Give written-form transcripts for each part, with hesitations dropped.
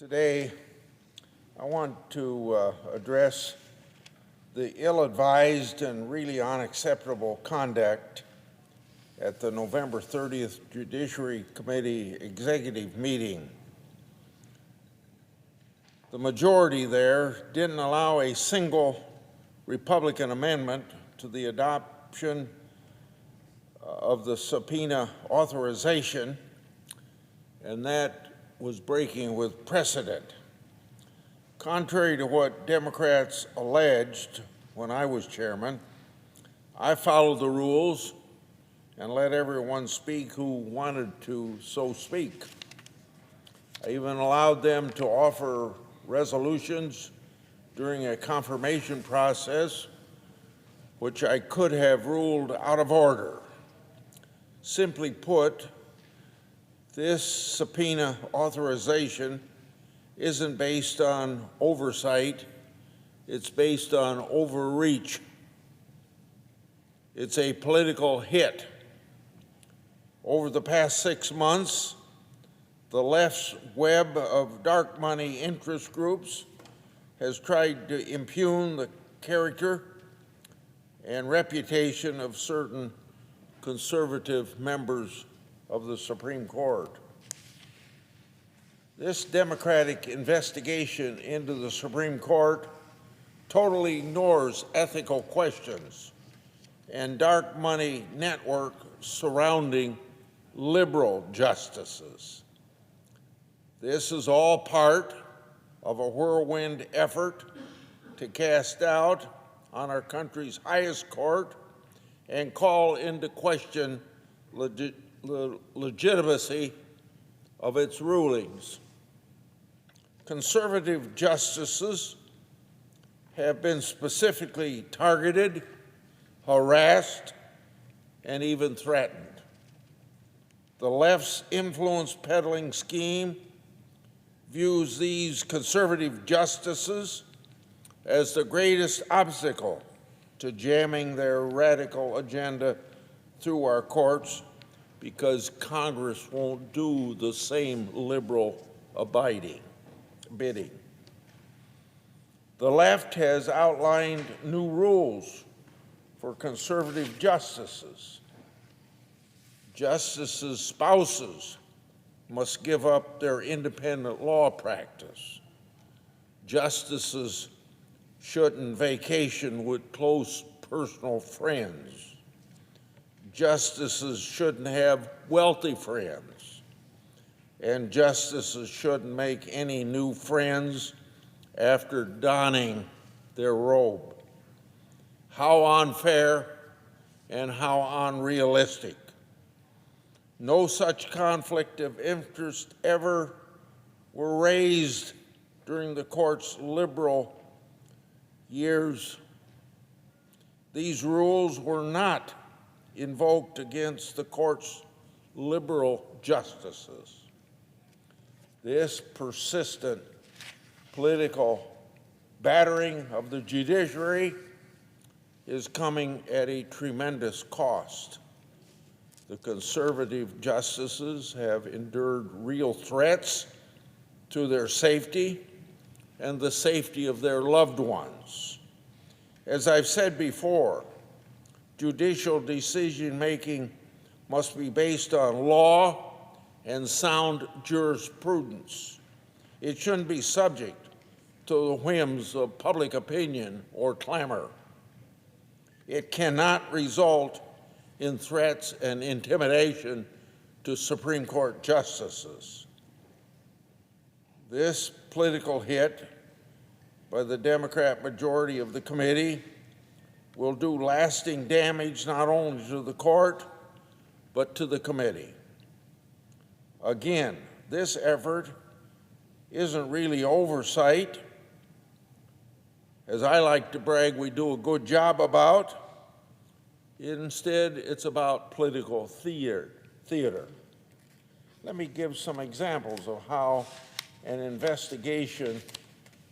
Today, I want to address the ill-advised and really unacceptable conduct at the November 30th Judiciary Committee executive meeting. The majority there didn't allow a single Republican amendment to the adoption of the subpoena authorization, and that was breaking with precedent. Contrary to what Democrats alleged when I was chairman, I followed the rules and let everyone speak who wanted to so speak. I even allowed them to offer resolutions during a confirmation process, which I could have ruled out of order. Simply put, this subpoena authorization isn't based on oversight, it's based on overreach. It's a political hit. Over the past 6 months, the left's web of dark money interest groups has tried to impugn the character and reputation of certain conservative members of the Supreme Court. This Democratic investigation into the Supreme Court totally ignores ethical questions and dark money network surrounding liberal justices. This is all part of a whirlwind effort to cast doubt on our country's highest court and call into question the legitimacy of its rulings. Conservative justices have been specifically targeted, harassed, and even threatened. The left's influence peddling scheme views these conservative justices as the greatest obstacle to jamming their radical agenda through our courts, because Congress won't do the same liberal bidding. The left has outlined new rules for conservative justices. Justices' spouses must give up their independent law practice. Justices shouldn't vacation with close personal friends. Justices shouldn't have wealthy friends, and justices shouldn't make any new friends after donning their robe. How unfair and how unrealistic. No such conflict of interest ever were raised during the court's liberal years. These rules were not invoked against the court's liberal justices. This persistent political battering of the judiciary is coming at a tremendous cost. The conservative justices have endured real threats to their safety and the safety of their loved ones. As I've said before, judicial decision-making must be based on law and sound jurisprudence. It shouldn't be subject to the whims of public opinion or clamor. It cannot result in threats and intimidation to Supreme Court justices. This political hit by the Democrat majority of the committee will do lasting damage not only to the court, but to the committee. Again, this effort isn't really oversight, as I like to brag we do a good job about. Instead, it's about political theater. Let me give some examples of how an investigation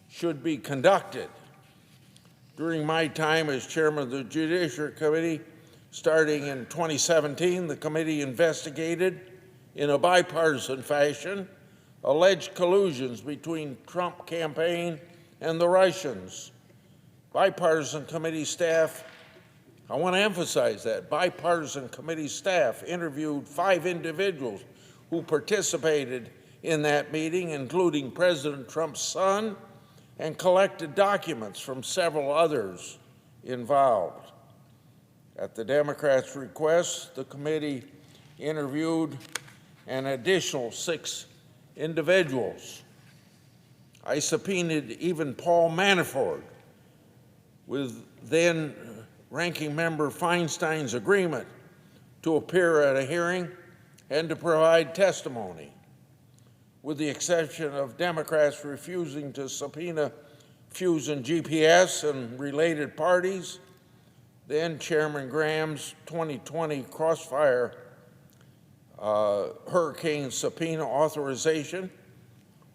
should be conducted. During my time as chairman of the Judiciary Committee, starting in 2017, the committee investigated in a bipartisan fashion alleged collusions between Trump campaign and the Russians. Bipartisan committee staff, I want to emphasize that, bipartisan committee staff interviewed 5 individuals who participated in that meeting, including President Trump's son, and collected documents from several others involved. At the Democrats' request, the committee interviewed an additional 6 individuals. I subpoenaed even Paul Manafort, with then Ranking Member Feinstein's agreement to appear at a hearing and to provide testimony. With the exception of Democrats refusing to subpoena Fusion GPS and related parties, then Chairman Graham's 2020 Crossfire hurricane subpoena authorization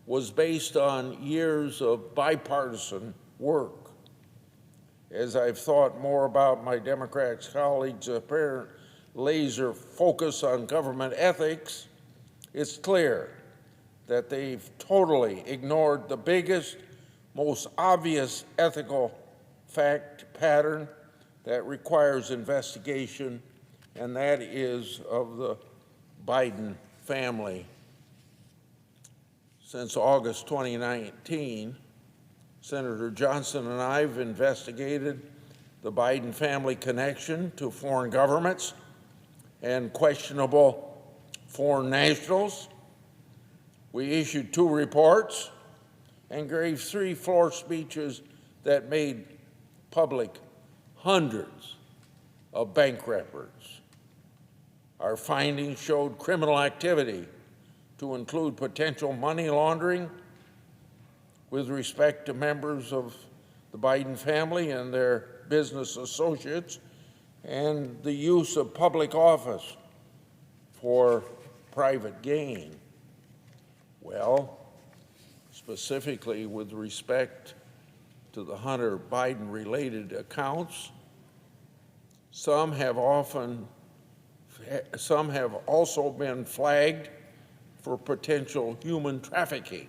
was based on years of bipartisan work. As I've thought more about my Democrat colleagues' apparent laser focus on government ethics, it's clear that they've totally ignored the biggest, most obvious ethical fact pattern that requires investigation, and that is of the Biden family. Since August 2019, Senator Johnson and I have investigated the Biden family connection to foreign governments and questionable foreign nationals. We issued 2 reports and gave 3 floor speeches that made public hundreds of bank records. Our findings showed criminal activity to include potential money laundering with respect to members of the Biden family and their business associates, and the use of public office for private gain. Well, specifically with respect to the Hunter Biden-related accounts, some have also been flagged for potential human trafficking.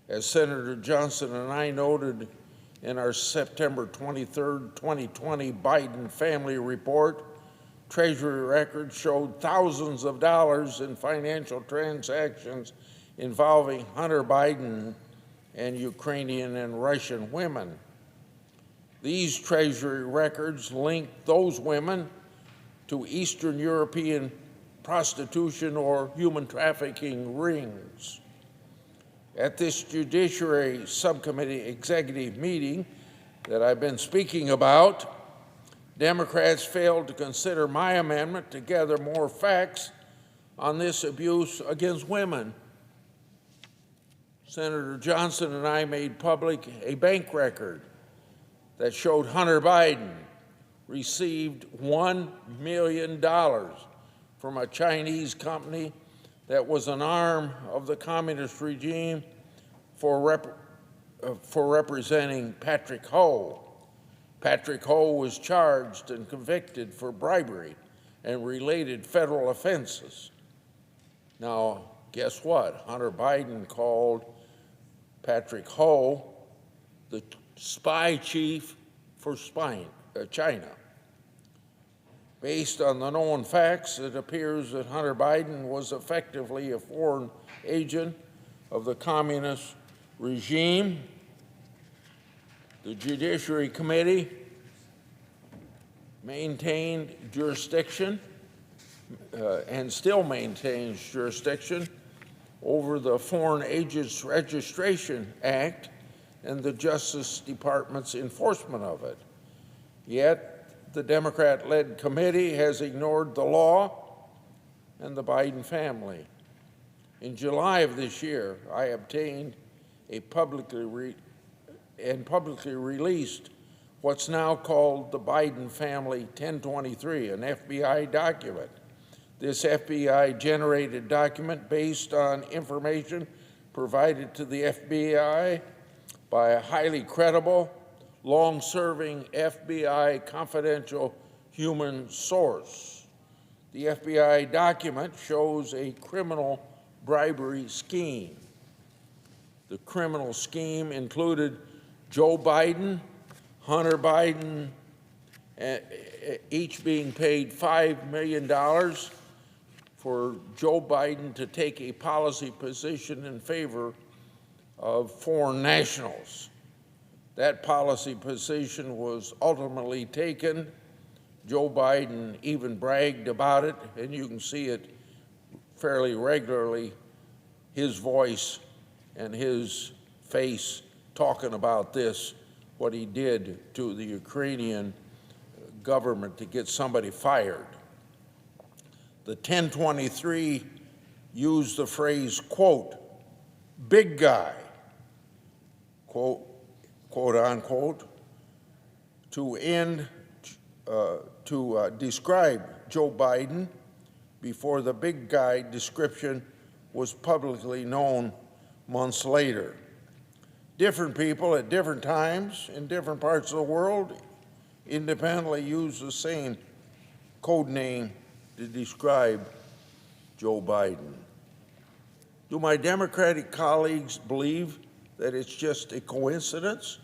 As Senator Johnson and I noted in our September 23, 2020 Biden family report, Treasury records showed thousands of dollars in financial transactions involving Hunter Biden and Ukrainian and Russian women. These Treasury records linked those women to Eastern European prostitution or human trafficking rings. At this Judiciary Subcommittee executive meeting that I've been speaking about, Democrats failed to consider my amendment to gather more facts on this abuse against women. Senator Johnson and I made public a bank record that showed Hunter Biden received $1 million from a Chinese company that was an arm of the communist regime for representing Patrick Ho. Patrick Ho was charged and convicted for bribery and related federal offenses. Now, guess what? Hunter Biden called Patrick Ho the spy chief for China. Based on the known facts, it appears that Hunter Biden was effectively a foreign agent of the communist regime. The Judiciary Committee maintained jurisdiction and still maintains jurisdiction over the Foreign Agents Registration Act and the Justice Department's enforcement of it. Yet, the Democrat-led committee has ignored the law and the Biden family. In July of this year, I obtained a publicly released what's now called the Biden Family 1023, an FBI document. This FBI-generated document, based on information provided to the FBI by a highly credible, long-serving FBI confidential human source. The FBI document shows a criminal bribery scheme. The criminal scheme included Joe Biden, Hunter Biden, each being paid $5 million for Joe Biden to take a policy position in favor of foreign nationals. That policy position was ultimately taken. Joe Biden even bragged about it, and you can see it fairly regularly, his voice and his face talking about this, what he did to the Ukrainian government to get somebody fired. The 1023 used the phrase, quote, big guy, quote unquote, to describe Joe Biden before the big guy description was publicly known months later. Different people at different times in different parts of the world independently use the same code name to describe Joe Biden. Do my Democratic colleagues believe that it's just a coincidence?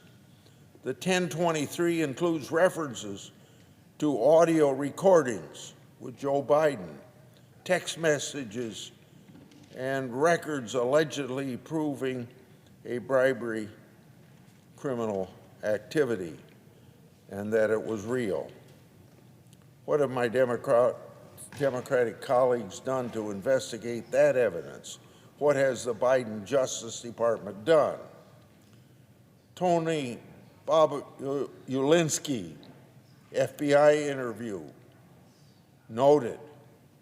The 1023 includes references to audio recordings with Joe Biden, text messages, and records allegedly proving a bribery criminal activity and that it was real. What have my Democratic colleagues done to investigate that evidence? What has the Biden Justice Department done? Tony Ulinsky, FBI interview, noted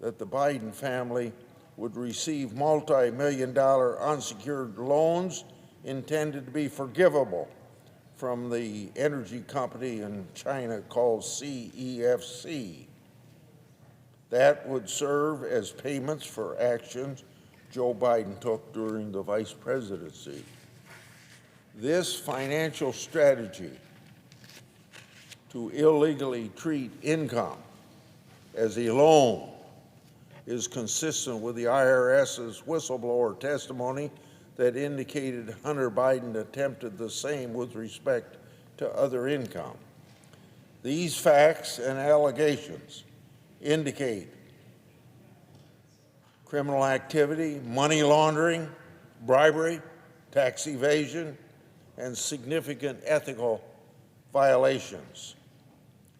that the Biden family would receive multi-million-dollar unsecured loans intended to be forgivable from the energy company in China called CEFC. That would serve as payments for actions Joe Biden took during the vice presidency. This financial strategy to illegally treat income as a loan is consistent with the IRS's whistleblower testimony that indicated Hunter Biden attempted the same with respect to other income. These facts and allegations indicate criminal activity, money laundering, bribery, tax evasion, and significant ethical violations.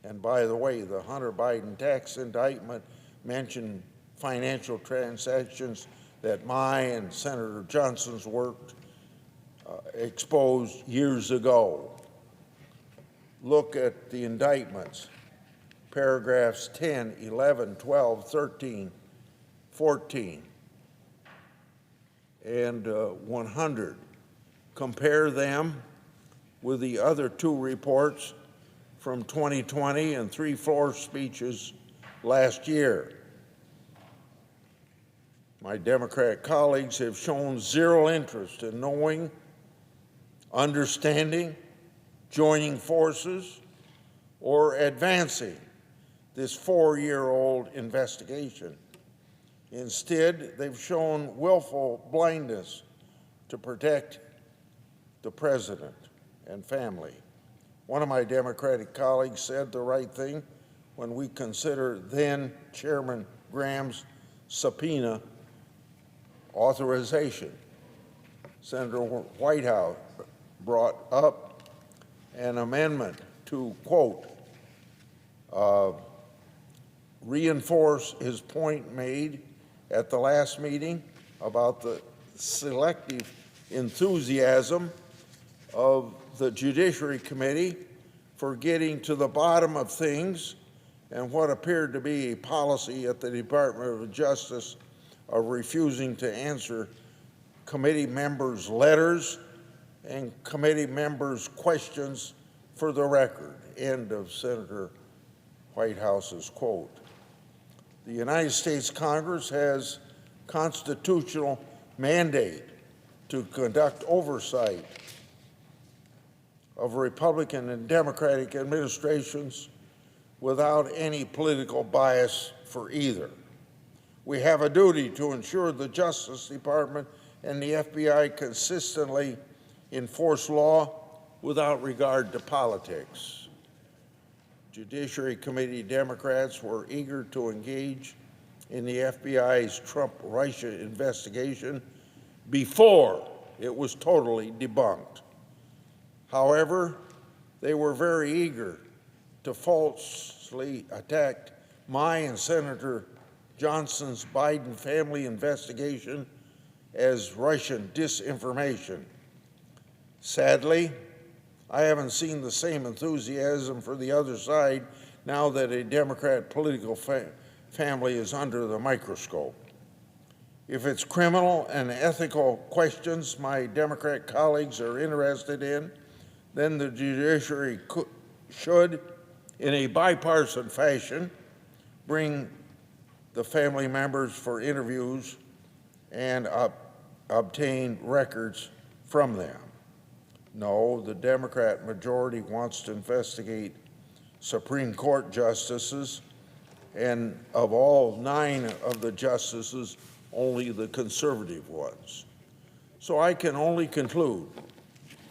And by the way, the Hunter Biden tax indictment mentioned financial transactions that my and Senator Johnson's work exposed years ago. Look at the indictments, paragraphs 10, 11, 12, 13, 14, and 100. Compare them with the other two reports from 2020 and 3 floor speeches last year. My Democratic colleagues have shown zero interest in knowing, understanding, joining forces, or advancing this 4-year-old investigation. Instead, they've shown willful blindness to protect the president and family. One of my Democratic colleagues said the right thing when we consider then Chairman Graham's subpoena authorization. Senator Whitehouse brought up an amendment to, quote, reinforce his point made at the last meeting about the selective enthusiasm of the Judiciary Committee for getting to the bottom of things and what appeared to be a policy at the Department of Justice of refusing to answer committee members' letters and committee members' questions for the record. End of Senator Whitehouse's quote. The United States Congress has constitutional mandate to conduct oversight of Republican and Democratic administrations without any political bias for either. We have a duty to ensure the Justice Department and the FBI consistently enforce law without regard to politics. Judiciary Committee Democrats were eager to engage in the FBI's Trump-Russia investigation before it was totally debunked. However, they were very eager to falsely attack my and Senator Johnson's Biden family investigation as Russian disinformation. Sadly, I haven't seen the same enthusiasm for the other side now that a Democrat political family is under the microscope. If it's criminal and ethical questions my Democrat colleagues are interested in, then the judiciary should, in a bipartisan fashion, bring the family members for interviews and obtain records from them. No, the Democrat majority wants to investigate Supreme Court justices, and of all 9 of the justices, only the conservative ones. So I can only conclude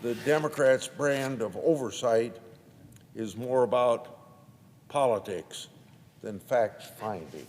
the Democrats' brand of oversight is more about politics than fact-finding.